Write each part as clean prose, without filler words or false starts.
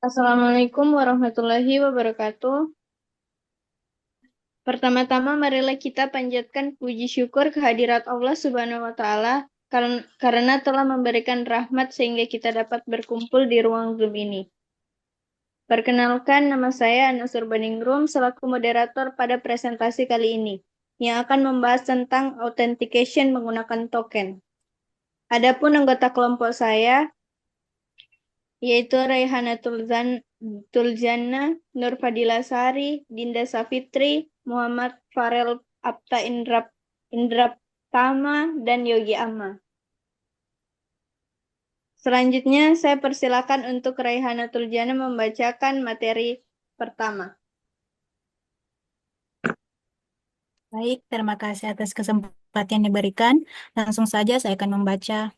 Assalamualaikum warahmatullahi wabarakatuh. Pertama-tama marilah kita panjatkan puji syukur kehadirat Allah Subhanahu wa taala karena telah memberikan rahmat sehingga kita dapat berkumpul di ruang Zoom ini. Perkenalkan, nama saya Anas Urbaningrum selaku moderator pada presentasi kali ini yang akan membahas tentang authentication menggunakan token. Adapun anggota kelompok saya yaitu Raihana Tuljana, Nur Fadila Sari, Dinda Safitri, Muhammad Farel Apta Indraptama, dan Yogi Amma. Selanjutnya, saya persilakan untuk Raihana Tuljana membacakan materi pertama. Baik, terima kasih atas kesempatan yang diberikan. Langsung saja saya akan membaca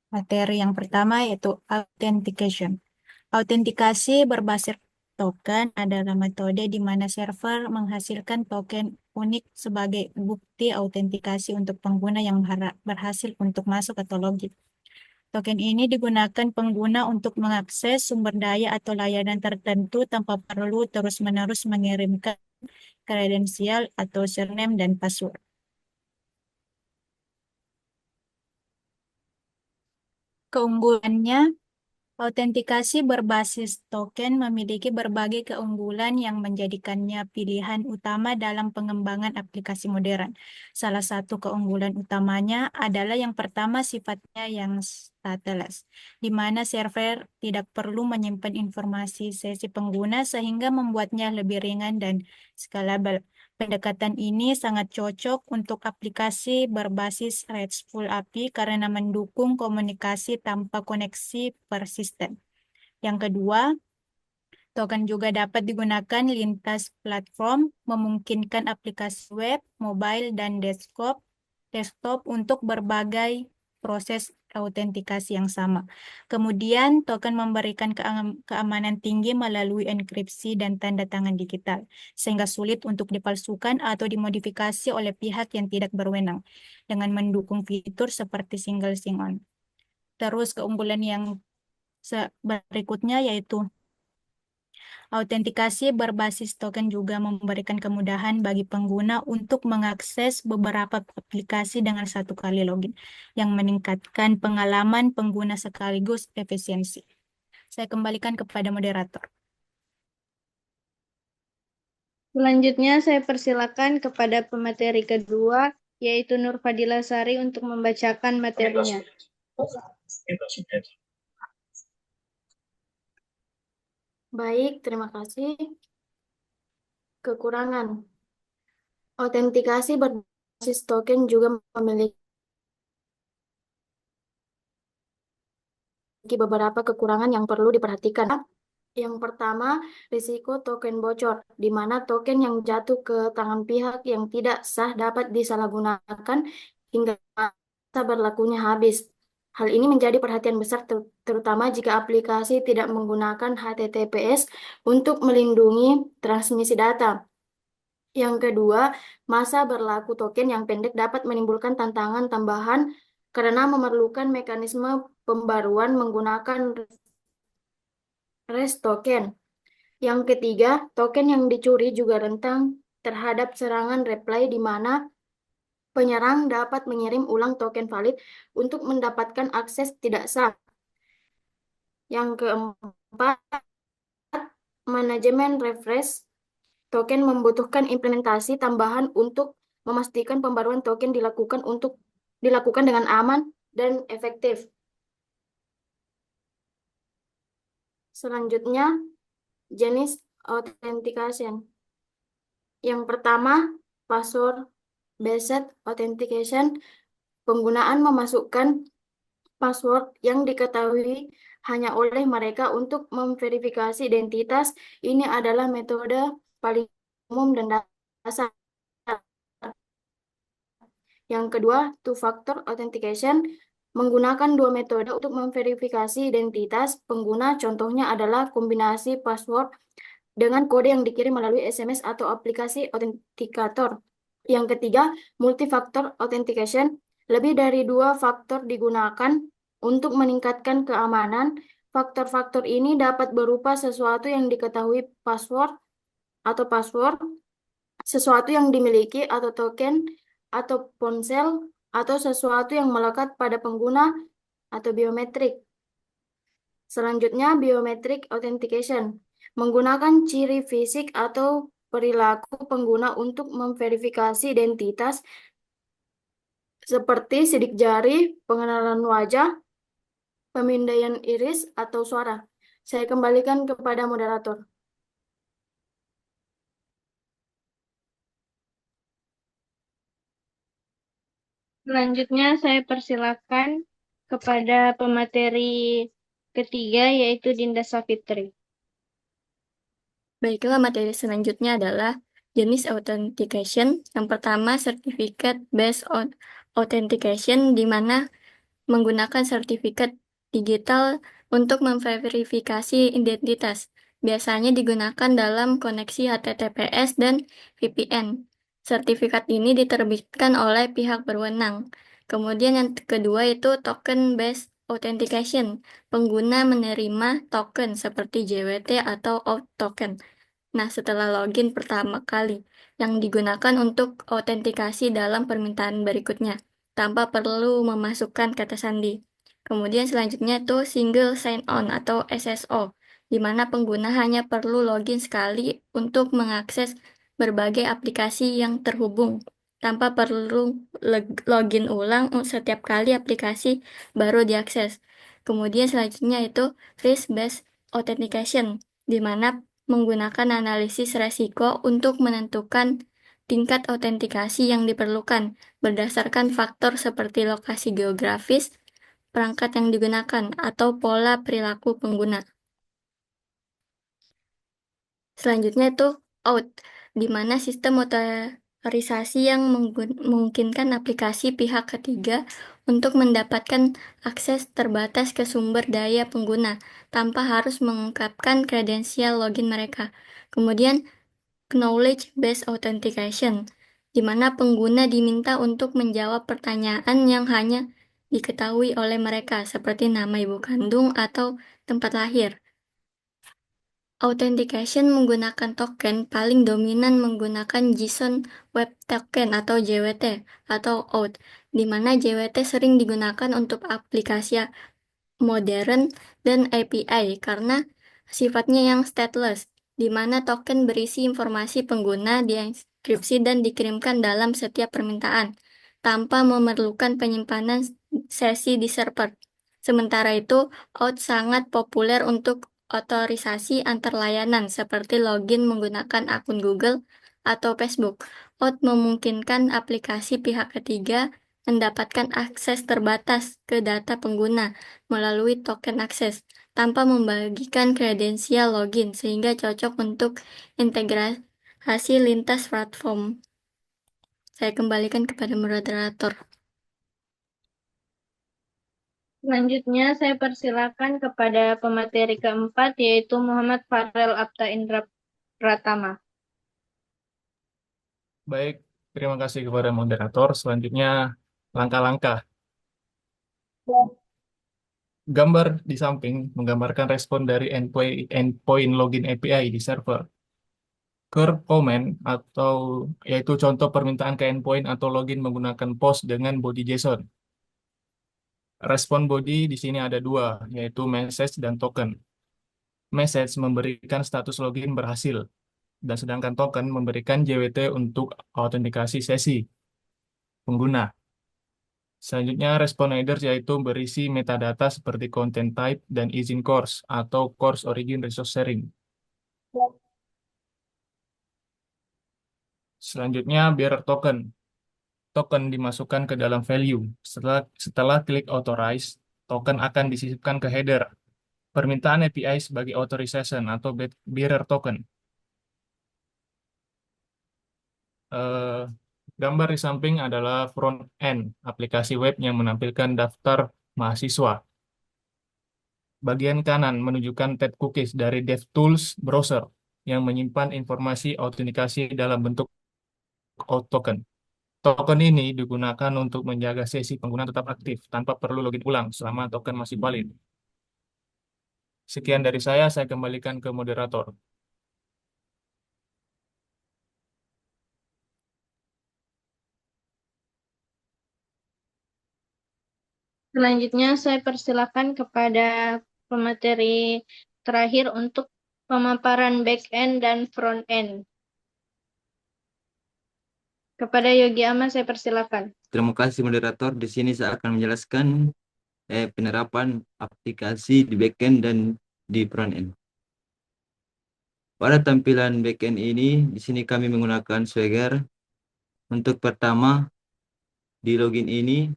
materi yang pertama yaitu authentication. Autentikasi berbasis token adalah metode di mana server menghasilkan token unik sebagai bukti autentikasi untuk pengguna yang berhasil untuk masuk atau login. Token ini digunakan pengguna untuk mengakses sumber daya atau layanan tertentu tanpa perlu terus-menerus mengirimkan kredensial atau username dan password. Keunggulannya, autentikasi berbasis token memiliki berbagai keunggulan yang menjadikannya pilihan utama dalam pengembangan aplikasi modern. Salah satu keunggulan utamanya adalah yang pertama sifatnya yang stateless, di mana server tidak perlu menyimpan informasi sesi pengguna sehingga membuatnya lebih ringan dan scalable. Pendekatan ini sangat cocok untuk aplikasi berbasis RESTful API karena mendukung komunikasi tanpa koneksi persisten. Yang kedua, token juga dapat digunakan lintas platform, memungkinkan aplikasi web, mobile, dan desktop untuk berbagai proses autentikasi yang sama. Kemudian, token memberikan keamanan tinggi melalui enkripsi dan tanda tangan digital, sehingga sulit untuk dipalsukan atau dimodifikasi oleh pihak yang tidak berwenang, dengan mendukung fitur seperti single sign-on. Terus, keunggulan yang berikutnya yaitu autentikasi berbasis token juga memberikan kemudahan bagi pengguna untuk mengakses beberapa aplikasi dengan satu kali login, yang meningkatkan pengalaman pengguna sekaligus efisiensi. Saya kembalikan kepada moderator. Selanjutnya, saya persilakan kepada pemateri kedua, yaitu Nur Fadila Sari untuk membacakan materinya. Baik, terima kasih. Kekurangan. Autentikasi berbasis token juga memiliki beberapa kekurangan yang perlu diperhatikan. Yang pertama, risiko token bocor, di mana token yang jatuh ke tangan pihak yang tidak sah dapat disalahgunakan hingga masa berlakunya habis. Hal ini menjadi perhatian besar terutama jika aplikasi tidak menggunakan HTTPS untuk melindungi transmisi data. Yang kedua, masa berlaku token yang pendek dapat menimbulkan tantangan tambahan karena memerlukan mekanisme pembaruan menggunakan rest token. Yang ketiga, token yang dicuri juga rentan terhadap serangan reply di mana penyerang dapat mengirim ulang token valid untuk mendapatkan akses tidak sah. Yang keempat, manajemen refresh token membutuhkan implementasi tambahan untuk memastikan pembaruan token dilakukan dengan aman dan efektif. Selanjutnya, jenis authentication. Yang pertama, password-based authentication. Penggunaan memasukkan password yang diketahui hanya oleh mereka untuk memverifikasi identitas. Ini adalah metode paling umum dan dasar. Yang kedua, two-factor authentication. Menggunakan dua metode untuk memverifikasi identitas pengguna. Contohnya adalah kombinasi password dengan kode yang dikirim melalui SMS atau aplikasi autentikator. Yang ketiga, multi-factor authentication. Lebih dari dua faktor digunakan untuk meningkatkan keamanan. Faktor-faktor ini dapat berupa sesuatu yang diketahui password, sesuatu yang dimiliki atau token, atau ponsel, atau sesuatu yang melekat pada pengguna atau biometrik. Selanjutnya, biometric authentication. Menggunakan ciri fisik atau perilaku pengguna untuk memverifikasi identitas seperti sidik jari, pengenalan wajah, pemindaian iris, atau suara. Saya kembalikan kepada moderator. Selanjutnya saya persilakan kepada pemateri ketiga yaitu Dinda Savitri. Baiklah, materi selanjutnya adalah jenis authentication. Yang pertama, certificate based on authentication, di mana menggunakan sertifikat digital untuk memverifikasi identitas. Biasanya digunakan dalam koneksi HTTPS dan VPN. Sertifikat ini diterbitkan oleh pihak berwenang. Kemudian yang kedua itu token based authentication. Pengguna menerima token seperti JWT atau auth token. Nah, setelah login pertama kali yang digunakan untuk autentikasi dalam permintaan berikutnya, tanpa perlu memasukkan kata sandi. Kemudian selanjutnya itu single sign-on atau SSO, di mana pengguna hanya perlu login sekali untuk mengakses berbagai aplikasi yang terhubung, tanpa perlu login ulang setiap kali aplikasi baru diakses. Kemudian selanjutnya itu risk-based authentication, di mana menggunakan analisis resiko untuk menentukan tingkat autentikasi yang diperlukan berdasarkan faktor seperti lokasi geografis, perangkat yang digunakan, atau pola perilaku pengguna. Selanjutnya itu auth, di mana sistem otorisasi yang memungkinkan aplikasi pihak ketiga untuk mendapatkan akses terbatas ke sumber daya pengguna tanpa harus mengungkapkan kredensial login mereka. Kemudian knowledge-based authentication, di mana pengguna diminta untuk menjawab pertanyaan yang hanya diketahui oleh mereka, seperti nama ibu kandung atau tempat lahir. Authentication menggunakan token paling dominan menggunakan JSON Web Token atau JWT atau auth, di mana JWT sering digunakan untuk aplikasi modern dan API karena sifatnya yang stateless, di mana token berisi informasi pengguna dienkripsi dan dikirimkan dalam setiap permintaan, tanpa memerlukan penyimpanan sesi di server. Sementara itu, auth sangat populer untuk otorisasi antar layanan seperti login menggunakan akun Google atau Facebook. Auth memungkinkan aplikasi pihak ketiga mendapatkan akses terbatas ke data pengguna melalui token akses tanpa membagikan kredensial login sehingga cocok untuk integrasi lintas platform. Saya kembalikan kepada moderator. Selanjutnya saya persilakan kepada pemateri keempat yaitu Muhammad Farel Apta Indra Pratama. Baik, terima kasih kepada moderator. Selanjutnya, langkah-langkah. Gambar di samping menggambarkan respon dari endpoint login API di server. Curve comment atau yaitu contoh permintaan ke endpoint atau login menggunakan post dengan body JSON. Respon body di sini ada dua, yaitu message dan token. Message memberikan status login berhasil, dan sedangkan token memberikan JWT untuk autentikasi sesi pengguna. Selanjutnya, respon headers yaitu berisi metadata seperti content type dan izin course atau course origin resource sharing. Selanjutnya, bearer token. Token dimasukkan ke dalam value. Setelah klik authorize, token akan disisipkan ke header. Permintaan API sebagai authorization atau bearer token. Gambar di samping adalah front end aplikasi web yang menampilkan daftar mahasiswa. Bagian kanan menunjukkan tab cookies dari DevTools browser yang menyimpan informasi autentikasi dalam bentuk auth token. Token ini digunakan untuk menjaga sesi pengguna tetap aktif tanpa perlu login ulang selama token masih valid. Sekian dari saya kembalikan ke moderator. Selanjutnya saya persilakan kepada pemateri terakhir untuk pemaparan back end dan front end. Kepada Yogi Ama saya persilakan. Terima kasih moderator. Di sini saya akan menjelaskan penerapan aplikasi di backend dan di front end. Pada tampilan backend ini, di sini kami menggunakan Swagger. Untuk pertama, di login ini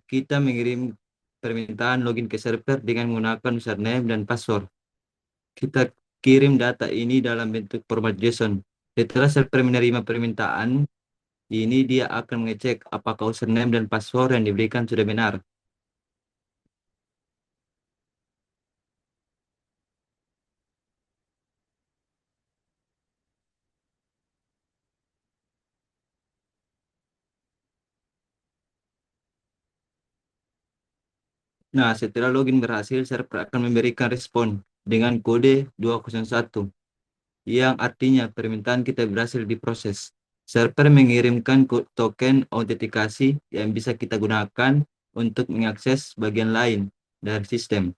kita mengirim permintaan login ke server dengan menggunakan username dan password. Kita kirim data ini dalam bentuk format JSON. Setelah server menerima permintaan, ini dia akan mengecek apakah username dan password yang diberikan sudah benar. Nah, setelah login berhasil, server akan memberikan respon dengan kode 201, yang artinya permintaan kita berhasil diproses. Server mengirimkan token autentikasi yang bisa kita gunakan untuk mengakses bagian lain dari sistem.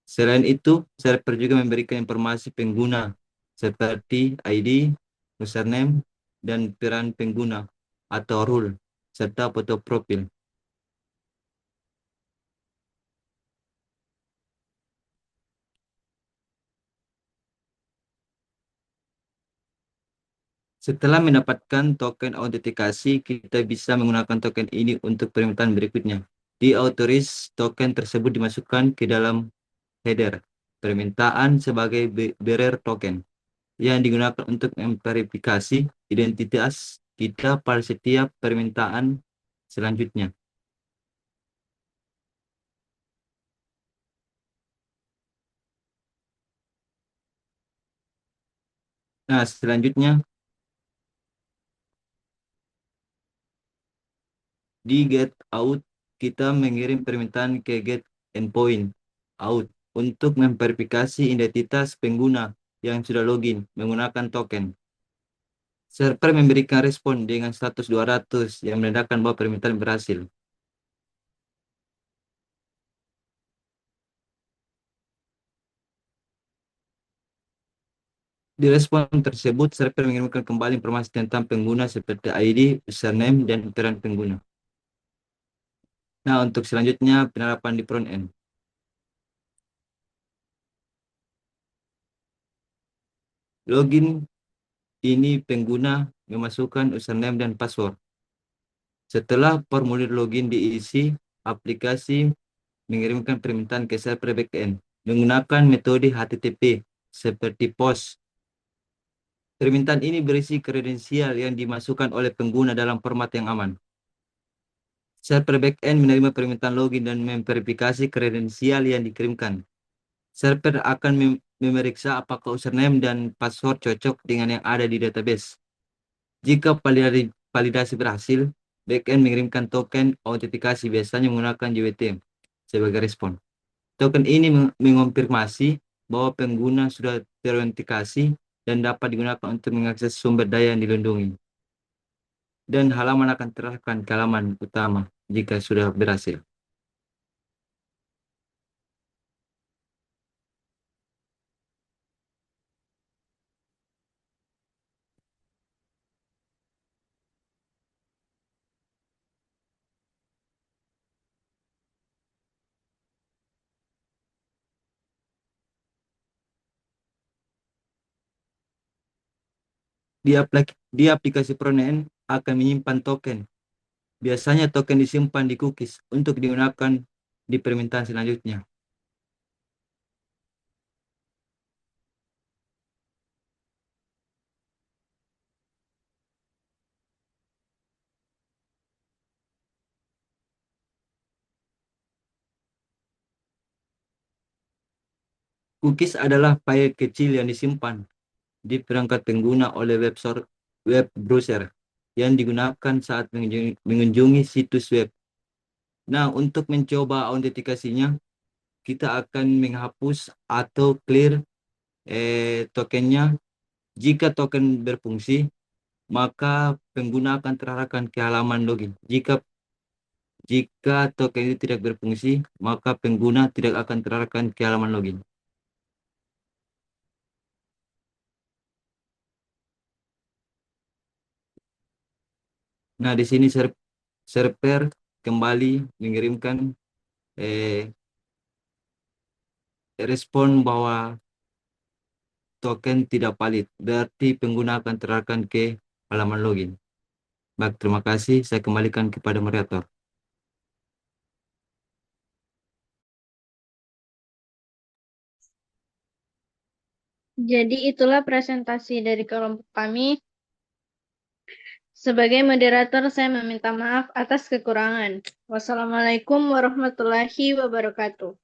Selain itu, server juga memberikan informasi pengguna seperti ID, username, dan peran pengguna atau role, serta foto profil. Setelah mendapatkan token autentikasi, kita bisa menggunakan token ini untuk permintaan berikutnya. Di authorize, token tersebut dimasukkan ke dalam header permintaan sebagai bearer token yang digunakan untuk memverifikasi identitas kita pada setiap permintaan selanjutnya. Nah, selanjutnya di get out, kita mengirim permintaan ke get endpoint out untuk memverifikasi identitas pengguna yang sudah login menggunakan token. Server memberikan respon dengan status 200 yang menandakan bahwa permintaan berhasil. Di respon tersebut, server mengirimkan kembali informasi tentang pengguna seperti ID, username, dan peran pengguna. Nah, untuk selanjutnya penerapan di front end. Login ini pengguna memasukkan username dan password. Setelah formulir login diisi, aplikasi mengirimkan permintaan ke server backend menggunakan metode HTTP seperti POST. Permintaan ini berisi kredensial yang dimasukkan oleh pengguna dalam format yang aman. Server backend menerima permintaan login dan memverifikasi kredensial yang dikirimkan. Server akan memeriksa apakah username dan password cocok dengan yang ada di database. Jika validasi berhasil, backend mengirimkan token autentikasi biasanya menggunakan JWT sebagai respon. Token ini mengonfirmasi bahwa pengguna sudah terautentikasi dan dapat digunakan untuk mengakses sumber daya yang dilindungi. Dan halaman akan terarahkan ke halaman utama jika sudah berhasil. Di aplikasi frontend akan menyimpan token. Biasanya token disimpan di cookies untuk digunakan di permintaan selanjutnya. Cookies adalah file kecil yang disimpan di perangkat pengguna oleh web browser yang digunakan saat mengunjungi situs web. Nah, untuk mencoba autentikasinya, kita akan menghapus atau clear tokennya. Jika token berfungsi, maka pengguna akan terarahkan ke halaman login. Jika token itu tidak berfungsi, maka pengguna tidak akan terarahkan ke halaman login. Nah, di sini server kembali mengirimkan respon bahwa token tidak valid. Berarti pengguna akan terarahkan ke halaman login. Baik, terima kasih. Saya kembalikan kepada moderator. Jadi itulah presentasi dari kelompok kami. Sebagai moderator, saya meminta maaf atas kekurangan. Wassalamualaikum warahmatullahi wabarakatuh.